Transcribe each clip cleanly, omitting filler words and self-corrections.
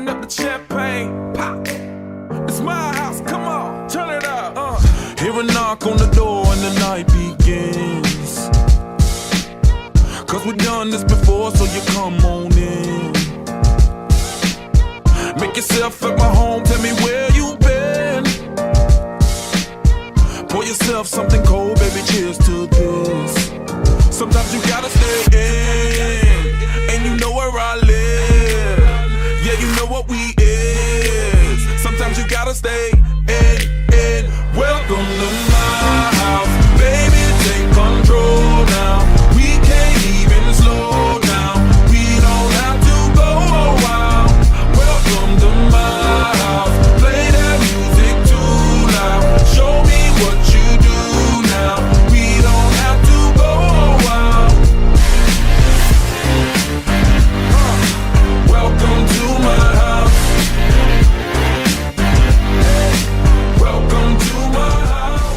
Open up the champagne, pop. It's my house, come on, turn it up. Hear a knock on the door and the night begins. Cause we've done this before, so you come on in. Make yourself at my home, tell me where you been. Pour yourself something cold, baby, cheers to this. Sometimes you gotta stay in, and you know where I live. Yeah, you know what we is. Sometimes you gotta stay in. Welcome to my house, baby, take control now. We can't even slow down. We don't have to go a while. Welcome to my house, play that music too loud. Show me what you do now. We don't have to go a while. Welcome to my house. Welcome to my house.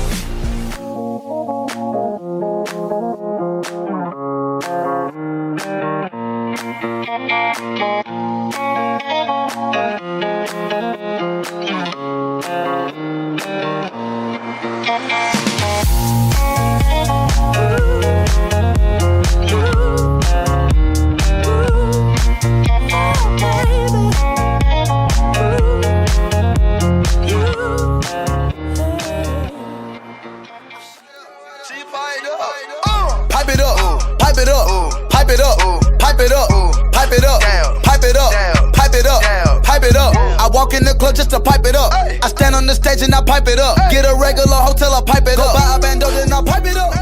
Pipe it up, pipe it up, pipe it up, pipe it up, pipe it up, pipe it up, pipe it up, pipe it up. I walk in the club just to pipe it up. I stand on the stage and I pipe it up. Get a regular hotel, I pipe it up. Buy a bando, then I pipe it up.